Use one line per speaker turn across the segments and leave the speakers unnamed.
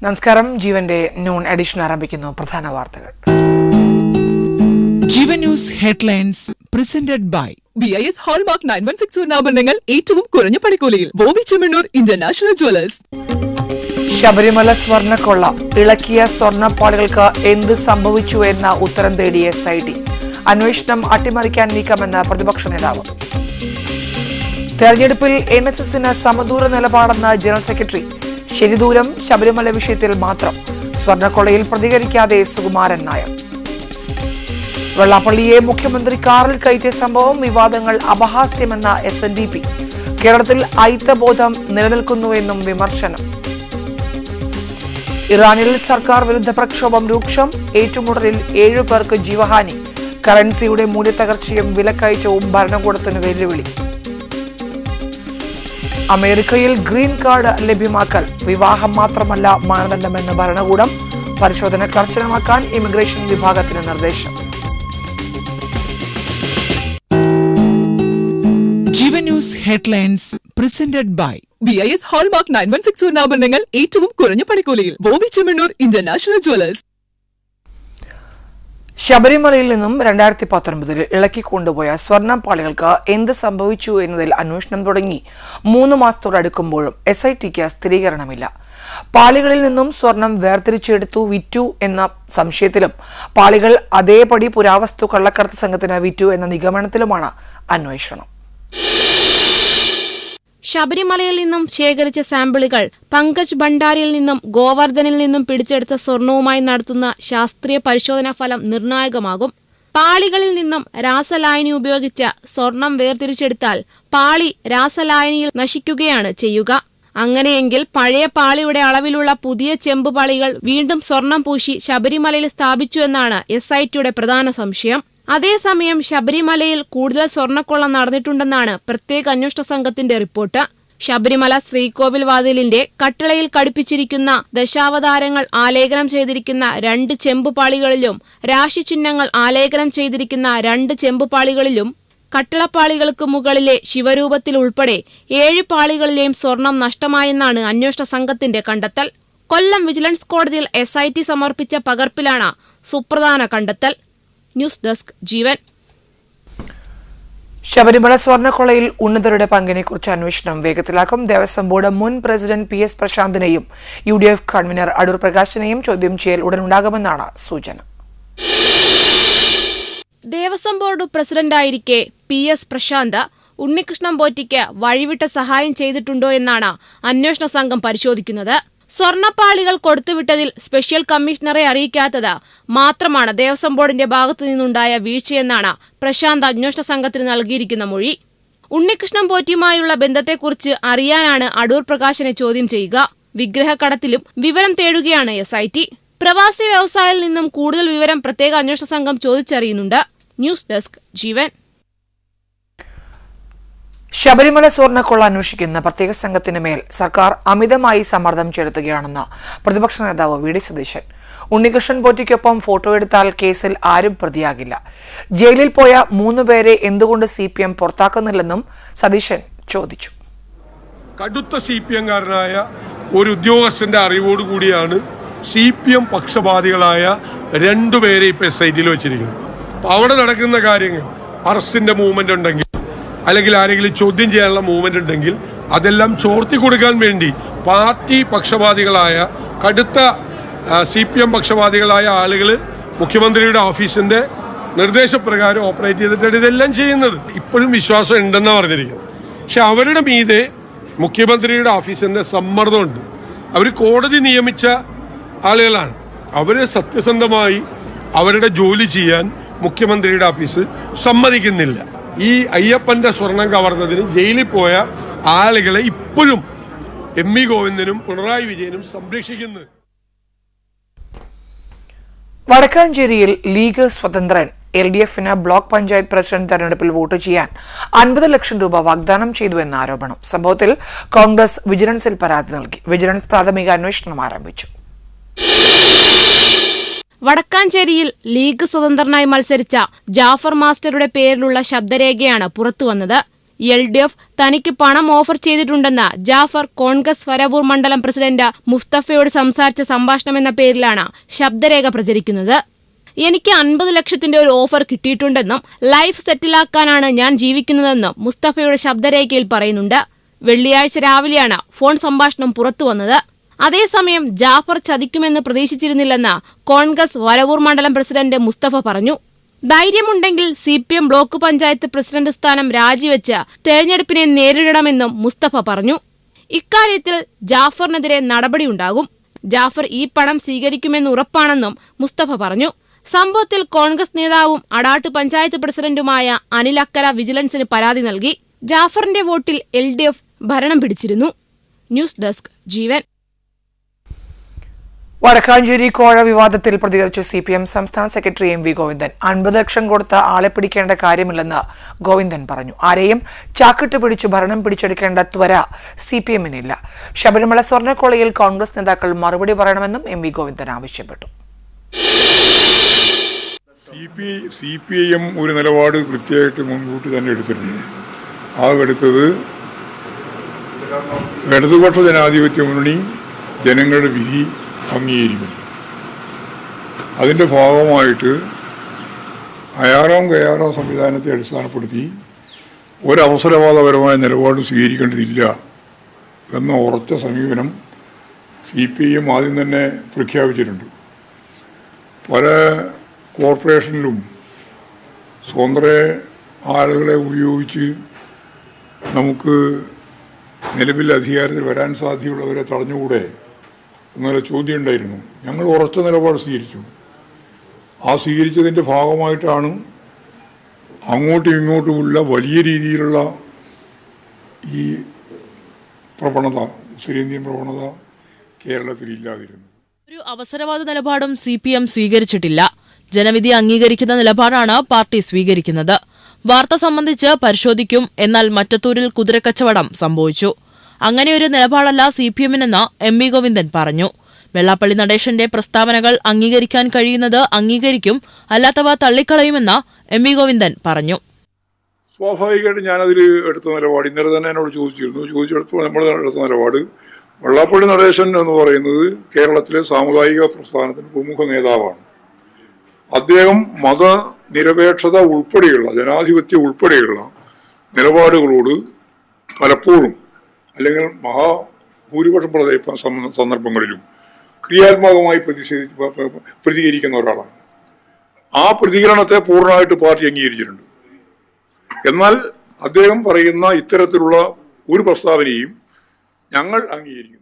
നമസ്കാരം. ജീവന്റെ noon edition ആരംഭിക്കുന്നു. പ്രധാന വാർത്തകൾ.
Jeevan news headlines presented by
BIS hallmark 916 സ്വർണ്ണാഭരണങ്ങൾ ഏറ്റവും കുറഞ്ഞ പണിക്കൂലിയിൽ ബോബി ചെമ്മണ്ണൂർ ഇന്റർനാഷണൽ ജ്വല്ലേഴ്സ്.
ശബരിമല സ്വർണ്ണക്കൊള്ള ഇളക്കിയ സ്വർണ്ണപ്പാളികൾക്ക് എന്ത് സംഭവിച്ചു എന്ന ഉത്തരം തേടി SIT. അന്വേഷണം അട്ടിമറിക്കാൻ നീക്കമെന്ന് പ്രതിപക്ഷ നേതാവ്. തെരഞ്ഞെടുപ്പിൽ NSSന് സമദൂര നിലപാടെന്ന് ജനറൽ സെക്രട്ടറി. ശരിദൂരം ശബരിമല വിഷയത്തിൽ മാത്രം. സ്വർണ്ണക്കൊള്ളയിൽ പ്രതികരിക്കാതെ സുകുമാരൻ നായർ. വെള്ളാപ്പള്ളിയെ മുഖ്യമന്ത്രി കാറിൽ കയറ്റിയ സംഭവം വിവാദങ്ങൾ അപഹാസ്യമെന്ന SNDP. കേരളത്തിൽ ഐക്യബോധം നിലനിൽക്കുന്നുവെന്നും വിമർശനം. ഇറാനിൽ സർക്കാർ വിരുദ്ധ പ്രക്ഷോഭം രൂക്ഷം. ഏറ്റുമുട്ടലിൽ 7 പേർക്ക് ജീവഹാനി. കറൻസിയുടെ മൂല്യത്തകർച്ചയും വിലക്കയറ്റവും ഭരണകൂടത്തിന് വെല്ലുവിളി. അമേരിക്കയിൽ ഗ്രീൻ കാർഡ് ലഭ്യമാക്കൽ വിവാഹം മാത്രമല്ല മാനദണ്ഡമെന്ന് ഭരണകൂടം. പരിശോധന കർശനമാക്കാൻ ഇമിഗ്രേഷൻ വിഭാഗത്തിന് നിർദ്ദേശം.
Jeevan news headlines presented by
BIS hallmark 916 സ്വർണ്ണാഭരണങ്ങൾ ഏറ്റവും കുറഞ്ഞ പണിക്കൂലിയിൽ ബോബി ചെമ്മണ്ണൂർ ഇന്റർനാഷണൽ ജ്വല്ലേഴ്സ്.
ശബരിമലയിൽ നിന്നും 2019 ഇളക്കിക്കൊണ്ടുപോയ സ്വർണ്ണപ്പാളികൾക്ക് എന്ത് സംഭവിച്ചു എന്നതിൽ അന്വേഷണം തുടങ്ങി 3 മാസത്തോടടുക്കുമ്പോഴും SITക്ക് സ്ഥിരീകരണമില്ല. പാളികളിൽ നിന്നും സ്വർണം വേർതിരിച്ചെടുത്തു വിറ്റു എന്ന സംശയത്തിലും പാളികൾ അതേപടി പുരാവസ്തു കള്ളക്കടത്ത് സംഘത്തിന് വിറ്റു എന്ന നിഗമനത്തിലുമാണ് അന്വേഷണം.
ശബരിമലയിൽ നിന്നും ശേഖരിച്ച സാമ്പിളുകൾ പങ്കജ് ഭണ്ഡാരിയിൽ നിന്നും ഗോവർദ്ധനിൽ നിന്നും പിടിച്ചെടുത്ത സ്വർണവുമായി നടത്തുന്ന ശാസ്ത്രീയ പരിശോധനാ ഫലം നിർണായകമാകും. പാളികളിൽ നിന്നും രാസലായനി ഉപയോഗിച്ച് സ്വർണം വേർതിരിച്ചെടുത്താൽ പാളി രാസലായനിയിൽ നശിക്കുകയാണ് ചെയ്യുക. അങ്ങനെയെങ്കിൽ പഴയ പാളിയുടെ അളവിലുള്ള പുതിയ ചെമ്പുപാളികൾ വീണ്ടും സ്വർണം പൂശി ശബരിമലയിൽ സ്ഥാപിച്ചു എന്നാണ് SITയുടെ പ്രധാന സംശയം. അതേസമയം ശബരിമലയിൽ കൂടുതൽ സ്വർണ്ണക്കൊള്ള നടന്നിട്ടുണ്ടെന്നാണ് പ്രത്യേക അന്വേഷണ സംഘത്തിന്റെ റിപ്പോർട്ട്. ശബരിമല ശ്രീകോവിൽ വാതിലിന്റെ കട്ടിളയിൽ ഘടിപ്പിച്ചിരിക്കുന്ന ദശാവതാരങ്ങൾ ആലേഖനം ചെയ്തിരിക്കുന്ന 2 ചെമ്പുപാളികളിലും രാശിചിഹ്നങ്ങൾ ആലേഖനം ചെയ്തിരിക്കുന്ന 2 ചെമ്പുപാളികളിലും കട്ടിളപ്പാളികൾക്ക് മുകളിലെ ശിവരൂപത്തിൽ ഉൾപ്പെടെ 7 പാളികളിലെയും സ്വർണം നഷ്ടമായെന്നാണ് അന്വേഷണ സംഘത്തിന്റെ കണ്ടെത്തൽ. കൊല്ലം വിജിലൻസ് കോടതിയിൽ SIT സമർപ്പിച്ച പകർപ്പിലാണ് സുപ്രധാന കണ്ടെത്തൽ. News desk Jeevan.
ശബരിമല സ്വർണ്ണക്കൊള്ളയിൽ ഉന്നതരുടെ പങ്കിനെക്കുറിച്ച് അന്വേഷണം വേഗത്തിലാക്കും. ദേവസ്വം ബോർഡ് മുൻ പ്രസിഡന്റ് PS പ്രശാന്തിനെയും UDF കൺവീനർ അടൂർ പ്രകാശിനെയും ചോദ്യം ചെയ്യൽ ഉടനുണ്ടാകുമെന്നാണ് സൂചന.
ദേവസ്വം ബോർഡ് പ്രസിഡന്റായിരിക്കെ PS പ്രശാന്ത് ഉണ്ണികൃഷ്ണൻ പോറ്റിക്ക് വഴിവിട്ട സഹായം ചെയ്തിട്ടുണ്ടോ എന്നാണ് അന്വേഷണ സംഘം പരിശോധിക്കുന്നത്. സ്വർണ്ണപ്പാളികൾ കൊടുത്തുവിട്ടതിൽ സ്പെഷ്യൽ കമ്മീഷണറെ അറിയിക്കാത്തത് മാത്രമാണ് ദേവസ്വം ബോർഡിന്റെ ഭാഗത്തു നിന്നുണ്ടായ വീഴ്ചയെന്നാണ് പ്രശാന്ത് അന്വേഷണ സംഘത്തിന് നൽകിയിരിക്കുന്ന മൊഴി. ഉണ്ണികൃഷ്ണൻ പോറ്റിയുമായുള്ള ബന്ധത്തെക്കുറിച്ച് അറിയാനാണ് അടൂർ പ്രകാശിനെ ചോദ്യം ചെയ്യുക. വിഗ്രഹക്കടത്തിലും വിവരം തേടുകയാണ് SIT. പ്രവാസി വ്യവസായിയിൽ നിന്നും കൂടുതൽ വിവരം പ്രത്യേക അന്വേഷണ സംഘം ചോദിച്ചറിയുന്നുണ്ട്. News desk Jeevan.
ശബരിമല സ്വർണ്ണക്കൊള്ള അന്വേഷിക്കുന്ന പ്രത്യേക സംഘത്തിന് മേൽ സർക്കാർ അമിതമായി സമ്മർദ്ദം ചെലുത്തുകയാണെന്ന് പ്രതിപക്ഷ നേതാവ് VD സതീശൻ. ഉണ്ണികൃഷ്ണൻ പോറ്റിക്കൊപ്പം ഫോട്ടോ എടുത്താൽ കേസിൽ ആരും പ്രതിയാകില്ല. ജയിലിൽ പോയ 3 പേരെ എന്തുകൊണ്ട് CPM പുറത്താക്കുന്നില്ലെന്നും സതീശൻ ചോദിച്ചു.
കടുത്ത CPM-കാരനായ ഒരു ഉദ്യോഗസ്ഥന്റെ അറിവോടുകൂടിയാണ് CPM പക്ഷപാതികളായ 2 പേരെ ഇപ്പൊ SITയിൽ വെച്ചിരിക്കുന്നത്. അവിടെ നടക്കുന്ന കാര്യങ്ങൾ അറസ്റ്റിന്റെ മൂവ്മെന്റ് ഉണ്ടെങ്കിൽ അല്ലെങ്കിൽ ആരെങ്കിലും ചോദ്യം ചെയ്യാനുള്ള മൂവ്മെന്റ് ഉണ്ടെങ്കിൽ അതെല്ലാം ചോർത്തി കൊടുക്കാൻ വേണ്ടി പാർട്ടി പക്ഷപാതികളായ കടുത്ത CPM പക്ഷപാതികളായ ആളുകൾ മുഖ്യമന്ത്രിയുടെ ഓഫീസിന്റെ നിർദ്ദേശപ്രകാരം ഓപ്പറേറ്റ് ചെയ്തിട്ടാണ് ഇതെല്ലാം ചെയ്യുന്നത്. ഇപ്പോഴും വിശ്വാസം ഉണ്ടെന്നാണ് പറഞ്ഞിരിക്കുന്നത്. പക്ഷെ അവരുടെ മീതെ മുഖ്യമന്ത്രിയുടെ ഓഫീസിന്റെ സമ്മർദ്ദമുണ്ട്. അവർ കോടതി നിയമിച്ച ആളുകളാണ്. അവരെ സത്യസന്ധമായി അവരുടെ ജോലി ചെയ്യാൻ മുഖ്യമന്ത്രിയുടെ ഓഫീസ് സമ്മതിക്കുന്നില്ല. ഈ അയ്യപ്പന്റെ സ്വർണം കവർന്നതിന് ജയിലിൽ പോയ ആളുകളെ ഇപ്പോഴും MV ഗോവിന്ദനും പിണറായി വിജയനും സംരക്ഷിക്കുന്നു.
വടക്കാഞ്ചേരിയിൽ ലീഗ് സ്വതന്ത്രൻ LDFന് ബ്ലോക്ക് പഞ്ചായത്ത് പ്രസിഡന്റ് തെരഞ്ഞെടുപ്പിൽ വോട്ട് ചെയ്യാൻ 50 ലക്ഷം രൂപ വാഗ്ദാനം ചെയ്തുവെന്ന ആരോപണം. സംഭവത്തിൽ കോൺഗ്രസ് വിജിലൻസിൽ പരാതി നൽകി. വിജിലൻസ് പ്രാഥമിക അന്വേഷണം ആരംഭിച്ചു.
വടക്കാഞ്ചേരിയിൽ ലീഗ് സ്വതന്ത്രനായി മത്സരിച്ച ജാഫർ മാസ്റ്ററുടെ പേരിലുള്ള ശബ്ദരേഖയാണ് പുറത്തുവന്നത്. LDF തനിക്ക് പണം ഓഫർ ചെയ്തിട്ടുണ്ടെന്ന് ജാഫർ കോൺഗ്രസ് വരവൂർ മണ്ഡലം പ്രസിഡന്റ് മുസ്തഫയോട് സംസാരിച്ച സംഭാഷണമെന്ന പേരിലാണ് ശബ്ദരേഖ പ്രചരിക്കുന്നത്. എനിക്ക് 50 ലക്ഷത്തിന്റെ ഒരു ഓഫർ കിട്ടിയിട്ടുണ്ടെന്നും ലൈഫ് സെറ്റിലാക്കാനാണ് ഞാൻ ജീവിക്കുന്നതെന്നും മുസ്തഫയുടെ ശബ്ദരേഖയിൽ പറയുന്നുണ്ട്. വെള്ളിയാഴ്ച രാവിലെയാണ് ഫോൺ സംഭാഷണം പുറത്തുവന്നത്. അതേസമയം ജാഫർ ചതിക്കുമെന്ന് പ്രതീക്ഷിച്ചിരുന്നില്ലെന്ന് കോൺഗ്രസ് വരവൂർ മണ്ഡലം പ്രസിഡന്റ് മുസ്തഫ പറഞ്ഞു. ധൈര്യമുണ്ടെങ്കിൽ CPM ബ്ലോക്ക് പഞ്ചായത്ത് പ്രസിഡന്റ് സ്ഥാനം രാജിവെച്ച് തെരഞ്ഞെടുപ്പിനെ നേരിടണമെന്നും മുസ്തഫ പറഞ്ഞു. ഇക്കാര്യത്തിൽ ജാഫറിനെതിരെ നടപടിയുണ്ടാകും. ജാഫർ ഈ പണം സ്വീകരിക്കുമെന്ന് ഉറപ്പാണെന്നും മുസ്തഫ പറഞ്ഞു. സംഭവത്തിൽ കോൺഗ്രസ് നേതാവും അടാട്ട് പഞ്ചായത്ത് പ്രസിഡന്റുമായ അനിൽ അക്കര വിജിലൻസിന് പരാതി നൽകി. ജാഫറിന്റെ വോട്ടിൽ LDF ഭരണം പിടിച്ചിരുന്നു. ന്യൂസ് ഡെസ്ക് ജീവൻ.
വടക്കാഞ്ചേരി കോഴ വിവാദത്തിൽ പ്രതികരിച്ച CPM സംസ്ഥാന സെക്രട്ടറി MV ഗോവിന്ദൻ 50 ലക്ഷം കൊടുത്ത ആളെ പിടിക്കേണ്ട കാര്യമില്ലെന്ന് ഗോവിന്ദൻ പറഞ്ഞു. ആരെയും ചാക്കിട്ട് പിടിച്ചു ഭരണം പിടിച്ചെടുക്കേണ്ട ത്വര CPMനില്ല. ശബരിമല സ്വർണ്ണക്കൊള്ളയിൽ കോൺഗ്രസ് നേതാക്കൾ മറുപടി പറയണമെന്നും MV ഗോവിന്ദൻ ആവശ്യപ്പെട്ടു.
CPIM ഒരു നിലപാട് കൃത്യമായിട്ട് മുൻകൂട്ടി തന്നെ എടുത്തിട്ടുണ്ട്. എടുത്തത് ഇടതുപക്ഷ ജനാധിപത്യ മുന്നണി ജനങ്ങളുടെ വിധി അംഗീകരിക്കും. അതിൻ്റെ ഭാഗമായിട്ട് അയാറാം കയാറാം സംവിധാനത്തെ അടിസ്ഥാനപ്പെടുത്തി ഒരവസരവാദപരമായ നിലപാട് സ്വീകരിക്കേണ്ടതില്ല എന്ന ഉറച്ച സമീപനം CPIM ആദ്യം തന്നെ പ്രഖ്യാപിച്ചിട്ടുണ്ട്. പല കോർപ്പറേഷനിലും സ്വതന്ത്ര ആളുകളെ ഉപയോഗിച്ച് നമുക്ക് നിലവിൽ അധികാരത്തിൽ വരാൻ സാധ്യതയുള്ളവരെ തടഞ്ഞുകൂടെ എന്നൊരു ചോദ്യം ഉണ്ടായിരുന്നു. ഞങ്ങൾ ഉറച്ച നിലപാട് സ്വീകരിച്ചു. ആ സ്വീകരിച്ചതിൻ്റെ ഭാഗമായിട്ടാണ് അങ്ങോട്ടും ഇങ്ങോട്ടുമുള്ള വലിയ രീതിയിലുള്ള ഈ പ്രവണത, ഉത്തരേന്ത്യൻ പ്രവണത കേരളത്തിൽ ഇല്ലാതിരുന്നത്.
ഒരു അവസരവാദ നിലപാടും CPM സ്വീകരിച്ചിട്ടില്ല. ജനവിധി അംഗീകരിക്കുന്ന നിലപാടാണ് പാർട്ടി സ്വീകരിക്കുന്നത്. വാർത്ത സംബന്ധിച്ച് പരിശോധിക്കും. എന്നാൽ മറ്റത്തൂരിൽ കുതിരക്കച്ചവടം സംഭവിച്ചു. അങ്ങനെയൊരു നിലപാടല്ല CPMനെന്ന് MV ഗോവിന്ദൻ പറഞ്ഞു. വെള്ളാപ്പള്ളി നടേശന്റെ പ്രസ്താവനകൾ അംഗീകരിക്കാൻ കഴിയുന്നത് അംഗീകരിക്കും, അല്ലാത്തവ തള്ളിക്കളയുമെന്ന് MV ഗോവിന്ദൻ പറഞ്ഞു.
സ്വാഭാവികമായിട്ട് ഞാനതിൽ എടുത്ത നിലപാട് ഇന്നലെ തന്നെ എന്നോട് ചോദിച്ചെടുത്തപ്പോൾ നമ്മൾ എടുത്ത നിലപാട് വെള്ളാപ്പള്ളി നടേശൻ എന്ന് പറയുന്നത് കേരളത്തിലെ സാമുദായിക പ്രസ്ഥാനത്തിന് പ്രമുഖ നേതാവാണ്. അദ്ദേഹം മതനിരപേക്ഷത ഉൾപ്പെടെയുള്ള ജനാധിപത്യം ഉൾപ്പെടെയുള്ള നിലപാടുകളോട് പലപ്പോഴും അല്ലെങ്കിൽ മഹാഭൂരിപക്ഷം സന്ദർഭങ്ങളിലും ക്രിയാത്മകമായി പ്രതികരിക്കുന്ന ഒരാളാണ്. ആ പ്രതികരണത്തെ പൂർണ്ണമായിട്ട് പാർട്ടി അംഗീകരിച്ചിട്ടുണ്ട്. എന്നാൽ അദ്ദേഹം പറയുന്ന ഇത്തരത്തിലുള്ള ഒരു പ്രസ്താവനയും ഞങ്ങൾ അംഗീകരിക്കുന്നു.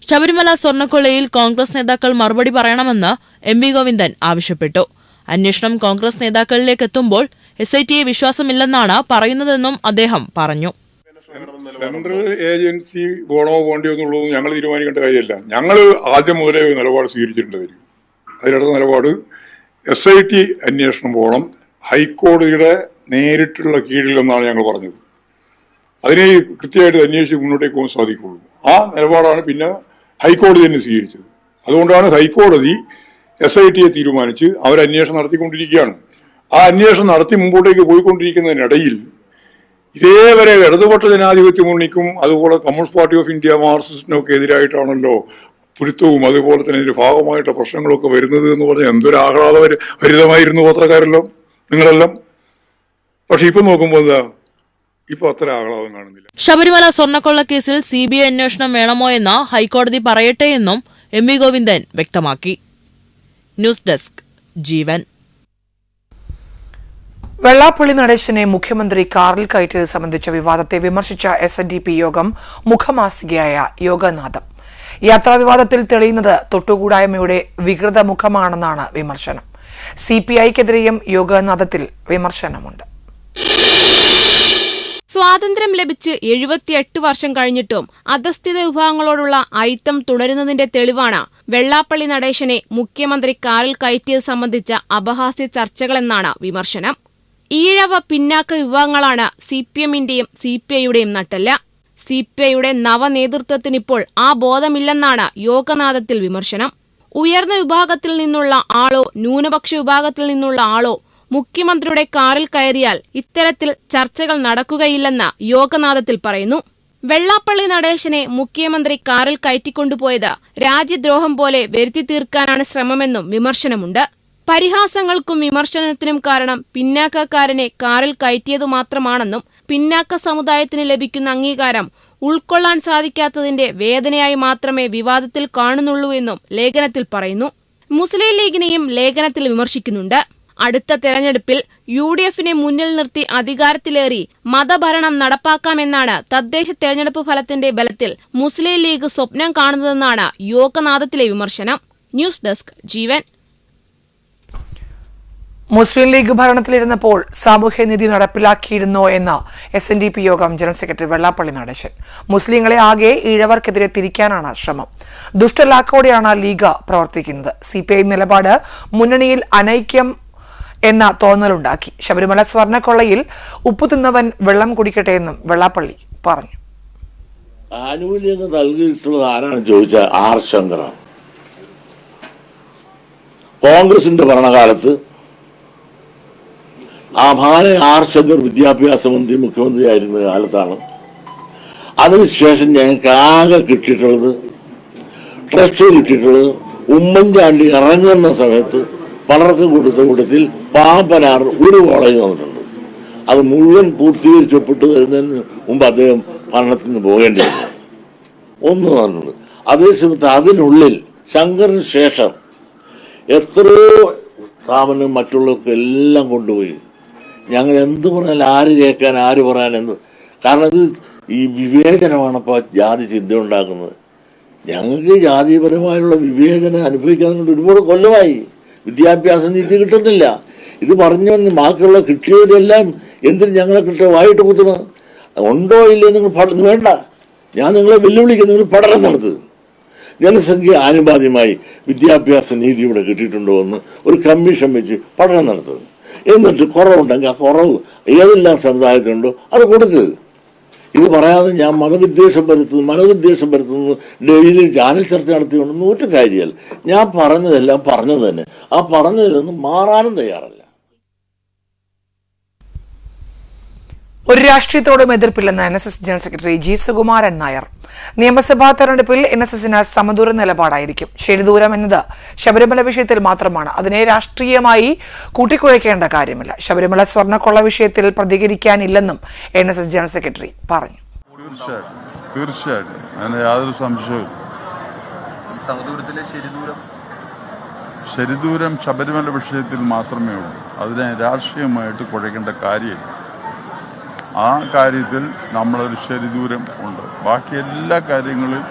ശബരിമല സ്വർണ്ണക്കൊള്ളയിൽ കോൺഗ്രസ് നേതാക്കൾ മറുപടി പറയണമെന്ന് MV ഗോവിന്ദൻ ആവശ്യപ്പെട്ടു. അന്വേഷണം കോൺഗ്രസ് നേതാക്കളിലേക്ക് എത്തുമ്പോൾ SITയെ വിശ്വാസമില്ലെന്നാണ് പറയുന്നതെന്നും അദ്ദേഹം പറഞ്ഞു.
സെൻട്രൽ ഏജൻസി വേണോ വേണ്ടിയോ എന്നുള്ളത് ഞങ്ങൾ തീരുമാനിക്കേണ്ട കാര്യമല്ല. ഞങ്ങൾ ആദ്യം മുതലേ നിലപാട് സ്വീകരിച്ചിട്ടുണ്ട്. അതിനടുത്ത നിലപാട് SIT അന്വേഷണം പോകണം, ഹൈക്കോടതിയുടെ നേരിട്ടുള്ള കീഴിൽ എന്നാണ് ഞങ്ങൾ പറഞ്ഞത്. അതിനെ കൃത്യമായിട്ട് അന്വേഷിച്ച് മുന്നോട്ടേക്ക് പോകാൻ സാധിക്കുള്ളൂ. ആ നിലപാടാണ് പിന്നെ ഹൈക്കോടതി തന്നെ സ്വീകരിച്ചത്. അതുകൊണ്ടാണ് ഹൈക്കോടതി SITയെ തീരുമാനിച്ച് അവരന്വേഷണം നടത്തിക്കൊണ്ടിരിക്കുകയാണ്. ആ അന്വേഷണം നടത്തി മുമ്പോട്ടേക്ക് പോയിക്കൊണ്ടിരിക്കുന്നതിനിടയിൽ ഇതേവരെ ഇടതുപക്ഷ ജനാധിപത്യ മുന്നണിക്കും അതുപോലെ കമ്മ്യൂണിസ്റ്റ് പാർട്ടി ഓഫ് ഇന്ത്യ മാർക്സിസ്റ്റിനും ഒക്കെ എതിരായിട്ടാണല്ലോ പിടുത്തവും അതുപോലെ തന്നെ ഇതിന്റെ ഭാഗമായിട്ട് പ്രശ്നങ്ങളൊക്കെ വരുന്നത് എന്ന് പറഞ്ഞാൽ എന്തൊരു ആഹ്ലാദഭരിതമായിരുന്നു പത്രക്കാരെല്ലാം, നിങ്ങളെല്ലാം. പക്ഷെ ഇപ്പൊ നോക്കുമ്പോൾ എന്താ, ഇപ്പൊ അത്ര ആഹ്ലാദം കാണുന്നില്ല.
ശബരിമല സ്വർണ്ണക്കൊള്ള കേസിൽ CBI അന്വേഷണം വേണമോ എന്ന് ഹൈക്കോടതി പറയട്ടെ എന്നും MV ഗോവിന്ദൻ വ്യക്തമാക്കി. ന്യൂസ് ഡെസ്ക് ജീവൻ.
വെള്ളാപ്പള്ളി നടേശനെ മുഖ്യമന്ത്രി കാറിൽ കയറ്റിയത് സംബന്ധിച്ച വിവാദത്തെ വിമർശിച്ച SNDP യോഗം മുഖമാസികയായ യോഗനാഥം. യാത്രാവിവാദത്തിൽ തെളിയുന്നത് തൊട്ടുകൂടായ്മയുടെ വികൃത മുഖമാണെന്നാണ് വിമർശനം. CPIക്കെതിരെയും യോഗനാഥത്തിൽ വിമർശനമുണ്ട്.
സ്വാതന്ത്ര്യം ലഭിച്ച് 78 വർഷം കഴിഞ്ഞിട്ടും അധസ്ഥിത വിഭാഗങ്ങളോടുള്ള അയിത്തം തുടരുന്നതിന്റെ തെളിവാണ് വെള്ളാപ്പള്ളി നടേശനെ മുഖ്യമന്ത്രി കാറിൽ കയറ്റിയത് സംബന്ധിച്ച അപഹാസ്യ ചർച്ചകളെന്നാണ് വിമർശനം. ഈഴവ പിന്നാക്ക വിഭാഗങ്ങളാണ് CPMന്റെയും CPIയുടെയും നട്ടല്ല. CPIയുടെ നവനേതൃത്വത്തിനിപ്പോൾ ആ ബോധമില്ലെന്നാണ് യോഗനാഥത്തിൽ വിമർശനം. ഉയർന്ന വിഭാഗത്തിൽ നിന്നുള്ള ആളോ ന്യൂനപക്ഷ വിഭാഗത്തിൽ നിന്നുള്ള ആളോ മുഖ്യമന്ത്രിയുടെ കാറിൽ കയറിയാൽ ഇത്തരത്തിൽ ചർച്ചകൾ നടക്കുകയില്ലെന്ന യോഗനാഥത്തിൽ പറയുന്നു. വെള്ളാപ്പള്ളി നടേശനെ മുഖ്യമന്ത്രി കാറിൽ കയറ്റിക്കൊണ്ടുപോയത് രാജ്യദ്രോഹം പോലെ വരുത്തി തീർക്കാനാണ് ശ്രമമെന്നും വിമർശനമുണ്ട്. പരിഹാസങ്ങൾക്കും വിമർശനത്തിനും കാരണം പിന്നാക്കക്കാരനെ കാറിൽ കയറ്റിയതു മാത്രമാണെന്നും പിന്നാക്ക സമുദായത്തിന് ലഭിക്കുന്ന അംഗീകാരം ഉൾക്കൊള്ളാൻ സാധിക്കാത്തതിന്റെ വേദനയായി മാത്രമേ വിവാദത്തിൽ കാണുന്നുള്ളൂ എന്നും ലേഖനത്തിൽ പറയുന്നു. മുസ്ലിം ലീഗിനെയും ലേഖനത്തിൽ വിമർശിക്കുന്നുണ്ട്. അടുത്ത തെരഞ്ഞെടുപ്പിൽ UDFനെ മുന്നിൽ നിർത്തി അധികാരത്തിലേറി മതഭരണം നടപ്പാക്കാമെന്നാണ് തദ്ദേശ തെരഞ്ഞെടുപ്പ് ഫലത്തിന്റെ ബലത്തിൽ മുസ്ലിം ലീഗ് സ്വപ്നം കാണുന്നതെന്നാണ് യോഗനാഥത്തിലെ വിമർശനം. ന്യൂസ് ഡെസ്ക് ജീവൻ.
മുസ്ലിം ലീഗ് ഭരണത്തിലിരുന്നപ്പോൾ സാമൂഹ്യനീതി നടപ്പിലാക്കിയിരുന്നോ എന്ന SNDP യോഗം ജനറൽ സെക്രട്ടറി വെള്ളാപ്പള്ളി നടേശൻ. മുസ്ലിങ്ങളെ ആകെ ഈഴവർക്കെതിരെ തിരിക്കാനാണ് ശ്രമം. ദുഷ്ടലാക്കോടെയാണ് ലീഗ് പ്രവർത്തിക്കുന്നത്. CPI നിലപാട് മുന്നണിയിൽ അനൈക്യം എന്ന തോന്നലുണ്ടാക്കി. ശബരിമല സ്വർണ്ണക്കൊള്ളയിൽ ഉപ്പു തിന്നവൻ വെള്ളം കുടിക്കട്ടെ എന്നും വെള്ളാപ്പള്ളി പറഞ്ഞു.
ആനുകൂല്യങ്ങൾ നൽകിയിട്ടുള്ളത് ആരാണ് ചോദിച്ചാൽ R. ശങ്കറാണ്. കോൺഗ്രസിന്റെ ഭരണകാലത്ത് ആ മഹാനെ R. ശങ്കർ വിദ്യാഭ്യാസ മന്ത്രി മുഖ്യമന്ത്രിയായിരുന്ന കാലത്താണ്. അതിനുശേഷം ഞങ്ങൾക്ക് ആകെ കിട്ടിയിട്ടുള്ളത് ട്രസ്റ്റ് കിട്ടിയിട്ടുള്ളത് ഉമ്മൻചാണ്ടി ഇറങ്ങുന്ന സമയത്ത് പലർക്കും കൊടുത്ത കൂട്ടത്തിൽ പാമ്പനാർ ഒരു കോളേജ് തന്നിട്ടുണ്ട്. അത് മുഴുവൻ പൂർത്തീകരിച്ച് ഒപ്പിട്ട് വരുന്നതിന് മുമ്പ് അദ്ദേഹം ഭരണത്തിൽ നിന്ന് പോകേണ്ടി വന്നു. ഒന്ന് തന്നിട്ടുണ്ട്. അതേസമയത്ത് അതിനുള്ളിൽ ശങ്കറിന് ശേഷം എത്രയോ സ്ഥാപനം മറ്റുള്ളവർക്ക് എല്ലാം കൊണ്ടുപോയി. ഞങ്ങൾ എന്ത് പറഞ്ഞാൽ ആര് കേൾക്കാൻ ആര് പറയാൻ എന്ത്, കാരണം ഇത് ഈ വിവേചനമാണ് ഇപ്പോൾ ജാതി ചിന്ത ഉണ്ടാക്കുന്നത്. ഞങ്ങൾക്ക് ജാതിപരമായുള്ള വിവേചനം അനുഭവിക്കാൻ ഒരുപാട് കൊല്ലമായി. വിദ്യാഭ്യാസ നീതി കിട്ടുന്നില്ല. ഇത് പറഞ്ഞു ബാക്കിയുള്ള കിട്ടിയവരെല്ലാം എന്തിന് ഞങ്ങളെ കിട്ടുക വായിട്ട് കുത്തണം. ഉണ്ടോ ഇല്ലേ നിങ്ങൾ വേണ്ട, ഞാൻ നിങ്ങളെ വെല്ലുവിളിക്കുന്നു. നിങ്ങൾ പഠനം നടത്തുക. ജനസംഖ്യ ആനുപാതികമായി വിദ്യാഭ്യാസ നീതി ഇവിടെ കിട്ടിയിട്ടുണ്ടോ എന്ന് ഒരു കമ്മീഷൻ വെച്ച് പഠനം നടത്തുക. എന്നിട്ട് കുറവുണ്ടെങ്കിൽ ആ കുറവ് ഏതെല്ലാം സമുദായത്തിലുണ്ടോ അത് കൊടുക്കുക. ഇത് പറയാതെ ഞാൻ മനവിദ്വേഷം വരുത്തുന്നു ഡെയിലി ചാനൽ ചർച്ച നടത്തിക്കൊണ്ടൊന്നും ഒരു കാര്യമല്ല. ഞാൻ പറഞ്ഞതെല്ലാം പറഞ്ഞത് തന്നെ. ആ പറഞ്ഞതിലൊന്നും മാറാനും തയ്യാറല്ല.
ഒരു രാഷ്ട്രീയത്തോടും എതിർപ്പില്ലെന്ന് NSS general secretary G. Sukumaran Nair. നിയമസഭാ തെരഞ്ഞെടുപ്പിൽ NSSന് സമദൂര നിലപാടായിരിക്കും. ശരിദൂരം എന്നത് ശബരിമല വിഷയത്തിൽ മാത്രമാണ്. അതിനെ രാഷ്ട്രീയമായി കൂട്ടിക്കുഴയ്ക്കേണ്ട കാര്യമില്ല. ശബരിമല സ്വർണ്ണക്കൊള്ള വിഷയത്തിൽ പ്രതികരിക്കാനില്ലെന്നും NSS ജനറൽ സെക്രട്ടറി പറഞ്ഞു.
തീർച്ചയായിട്ടും അതിന് യാതൊരു സംശയവും. ശരിദൂരം ശബരിമല വിഷയത്തിൽ മാത്രമേ ഉള്ളൂ. അതിനെ രാഷ്ട്രീയമായിട്ട് കുഴയ്ക്കേണ്ട കാര്യമില്ല. ആ കാര്യത്തിൽ നമ്മളൊരു ശരിദൂരം ഉണ്ട്. ബാക്കി എല്ലാ കാര്യങ്ങളിലും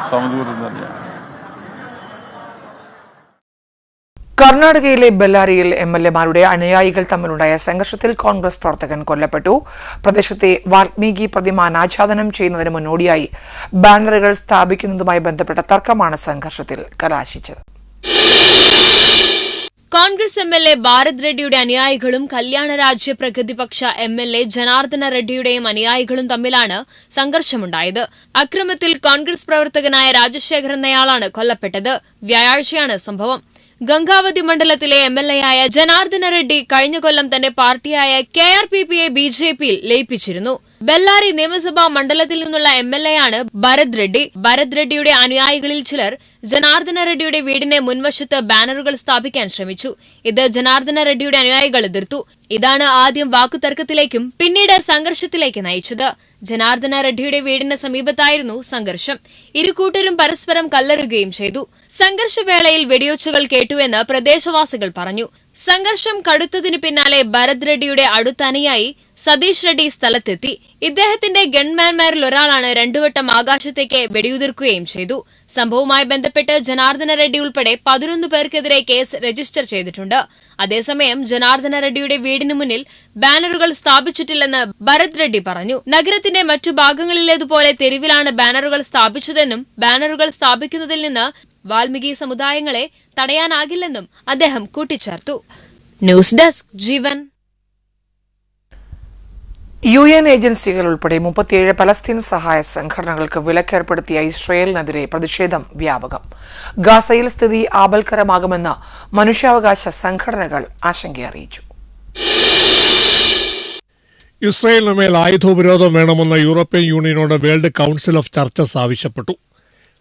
സമദൂരം തന്നെയാണ്.
കർണാടകയിലെ ബെല്ലാരിയിൽ MLA-മാരുടെ അനുയായികൾ തമ്മിലുണ്ടായ സംഘർഷത്തിൽ കോൺഗ്രസ് പ്രവർത്തകൻ കൊല്ലപ്പെട്ടു. പ്രദേശത്തെ വാൽമീകി പ്രതിമ അനാച്ഛാദനം ചെയ്യുന്നതിന് മുന്നോടിയായി ബാനറുകൾ സ്ഥാപിക്കുന്നതുമായി ബന്ധപ്പെട്ട തർക്കമാണ് സംഘർഷത്തിൽ കലാശിച്ചത്.
കോൺഗ്രസ് MLA ഭാരത് റെഡ്ഡിയുടെ അനുയായികളും കല്യാണരാജ്യ പ്രഗതിപക്ഷ MLA ജനാർദ്ദന റെഡ്ഡിയുടെയും അനുയായികളും തമ്മിലാണ് സംഘർഷമുണ്ടായത്. അക്രമത്തിൽ കോൺഗ്രസ് പ്രവർത്തകനായ രാജശേഖർ എന്നയാളാണ് കൊല്ലപ്പെട്ടത്. വ്യാഴാഴ്ചയാണ് സംഭവം. ഗംഗാവതി മണ്ഡലത്തിലെ MLA-യായ ജനാർദ്ദന റെഡ്ഡി കഴിഞ്ഞ കൊല്ലം തന്റെ പാർട്ടിയായ KRPPയെ BJPയിൽ ലയിപ്പിച്ചിരുന്നു. ബെല്ലാരി നിയമസഭാ മണ്ഡലത്തിൽ നിന്നുള്ള MLA-യാണ് ഭരത് റെഡ്ഡി. ഭരത് റെഡ്ഡിയുടെ അനുയായികളിൽ ചിലർ ജനാർദ്ദന റെഡ്ഡിയുടെ വീടിന്റെ മുൻവശത്ത് ബാനറുകൾ സ്ഥാപിക്കാൻ ശ്രമിച്ചു. ഇത് ജനാർദ്ദന റെഡ്ഡിയുടെ അനുയായികൾ എതിർത്തു. ഇതാണ് ആദ്യം വാക്കുതർക്കത്തിലേക്കും പിന്നീട് സംഘർഷത്തിലേക്ക് നയിച്ചത്. ജനാർദ്ദന റെഡ്ഡിയുടെ വീടിന് സമീപത്തായിരുന്നു സംഘർഷം. ഇരുകൂട്ടരും പരസ്പരം കല്ലെറുകയും ചെയ്തു. സംഘർഷവേളയിൽ വെടിയൊച്ചകൾ കേട്ടുവെന്ന് പ്രദേശവാസികൾ പറഞ്ഞു. സംഘർഷം കടുത്തതിന് പിന്നാലെ ഭരത് റെഡ്ഡിയുടെ അടുത്ത അനുയായി സതീഷ് റെഡ്ഡി സ്ഥലത്തെത്തി. ഇദ്ദേഹത്തിന്റെ ഗൺമാൻമാരിൽ ഒരാളാണ് രണ്ടുവട്ടം ആകാശത്തേക്ക് വെടിയുതിർക്കുകയും ചെയ്തു. സംഭവവുമായി ബന്ധപ്പെട്ട് ജനാർദ്ദന റെഡ്ഡി ഉൾപ്പെടെ 11 പേർക്കെതിരെ കേസ് രജിസ്റ്റർ ചെയ്തിട്ടുണ്ട്. അതേസമയം ജനാർദ്ദന റെഡ്ഡിയുടെ വീടിന് മുന്നിൽ ബാനറുകൾ സ്ഥാപിച്ചിട്ടില്ലെന്ന് ഭരത് റെഡ്ഡി പറഞ്ഞു. നഗരത്തിന്റെ മറ്റു ഭാഗങ്ങളിലേതുപോലെ തെരുവിലാണ് ബാനറുകൾ സ്ഥാപിച്ചതെന്നും ബാനറുകൾ സ്ഥാപിക്കുന്നതിൽ നിന്ന് വാൽമീകി സമുദായങ്ങളെ തടയാനാകില്ലെന്നും അദ്ദേഹം കൂട്ടിച്ചേർത്തു. ന്യൂസ് ഡെസ്ക് ജീവൻ.
UN ഏജൻസികൾ ഉൾപ്പെടെ 37 പലസ്തീൻ സഹായ സംഘടനകൾക്ക് വിലക്കേർപ്പെടുത്തിയ ഇസ്രയേലിനെതിരെ പ്രതിഷേധം വ്യാപകം. ഗാസയിൽ സ്ഥിതി ആപൽക്കരമാകുമെന്ന് മനുഷ്യാവകാശ സംഘടനകൾ ആശങ്ക അറിയിച്ചു.
ഇസ്രയേലിനുമേൽ ആയുധോപരോധം വേണമെന്ന യൂറോപ്യൻ യൂണിയനോട് വേൾഡ് കൌൺസിൽ ഓഫ് ചർച്ചസ് ആവശ്യപ്പെട്ടു.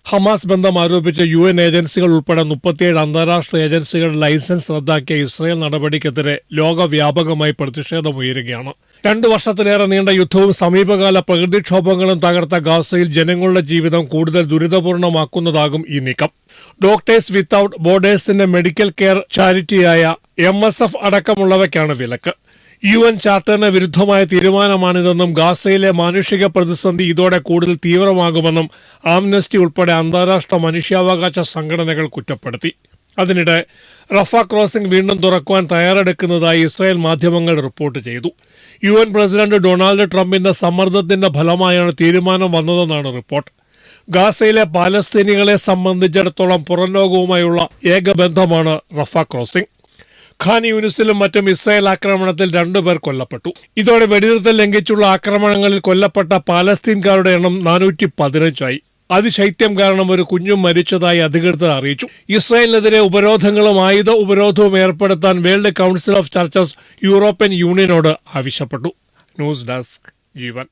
ഹമാസ് ബന്ധം ആരോപിച്ച UN ഏജൻസികൾ ഉൾപ്പെടെ 37 അന്താരാഷ്ട്ര ഏജൻസികളുടെ ലൈസൻസ് റദ്ദാക്കിയ ഇസ്രയേൽ നടപടിക്കെതിരെ ലോകവ്യാപകമായി പ്രതിഷേധമുയരുകയാണ്. 2 വർഷത്തിലേറെ നീണ്ട യുദ്ധവും സമീപകാല പ്രകൃതിക്ഷോഭങ്ങളും തകർത്ത ഗാസയിൽ ജനങ്ങളുടെ ജീവിതം കൂടുതൽ ദുരിതപൂർണമാക്കുന്നതാകും ഈ നീക്കം. ഡോക്ടേഴ്സ് വിത്തൌട്ട് ബോർഡേഴ്സിന്റെ മെഡിക്കൽ കെയർ ചാരിറ്റിയായ MSF അടക്കമുള്ളവയ്ക്കാണ് വിലക്ക്. UN ചാർട്ടറിന് വിരുദ്ധമായ തീരുമാനമാണിതെന്നും ഗാസയിലെ മാനുഷിക പ്രതിസന്ധി ഇതോടെ കൂടുതൽ തീവ്രമാകുമെന്നും ആംനസ്റ്റി ഉൾപ്പെടെ അന്താരാഷ്ട്ര മനുഷ്യാവകാശ സംഘടനകൾ കുറ്റപ്പെടുത്തി. അതിനിടെ റഫ ക്രോസിംഗ് വീണ്ടും തുറക്കുവാൻ തയ്യാറെടുക്കുന്നതായി ഇസ്രായേൽ മാധ്യമങ്ങൾ റിപ്പോർട്ട് ചെയ്തു. UN പ്രസിഡന്റ് ഡൊണാൾഡ് ട്രംപിന്റെ സമ്മർദ്ദത്തിന്റെ ഫലമായാണ് തീരുമാനം വന്നതെന്നാണ് റിപ്പോർട്ട്. ഗാസയിലെ പാലസ്തീനികളെ സംബന്ധിച്ചിടത്തോളം പുറം ലോകവുമായുള്ള ഏകബന്ധമാണ് റഫ ക്രോസിംഗ്. ഖാൻ യൂനിസിലും മറ്റും ഇസ്രായേൽ ആക്രമണത്തിൽ 2 പേർ കൊല്ലപ്പെട്ടു. ഇതോടെ വെടിനിർത്തൽ ലംഘിച്ചുള്ള ആക്രമണങ്ങളിൽ കൊല്ലപ്പെട്ട പാലസ്തീൻകാരുടെ എണ്ണം 415 അതിശൈത്യം കാരണം ഒരു കുഞ്ഞും മരിച്ചതായി അധികൃതർ അറിയിച്ചു. ഇസ്രായേലിനെതിരെ ഉപരോധങ്ങളും ആയുധ ഉപരോധവും ഏർപ്പെടുത്താൻ World Council of Churches European യൂണിയനോട് ആവശ്യപ്പെട്ടു. News desk Jeevan.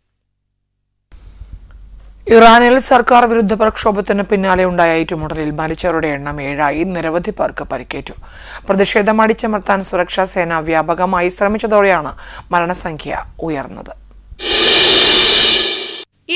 ഇറാനിൽ സർക്കാർ വിരുദ്ധ പ്രക്ഷോഭത്തിന് പിന്നാലെ ഉണ്ടായ ഏറ്റുമുട്ടലിൽ മരിച്ചവരുടെ എണ്ണം 7 നിരവധി പേർക്ക് പരിക്കേറ്റു. പ്രതിഷേധം അടിച്ചമർത്താൻ സുരക്ഷാ സേന വ്യാപകമായി ശ്രമിച്ചതോടെയാണ് മരണസംഖ്യ ഉയർന്നത്.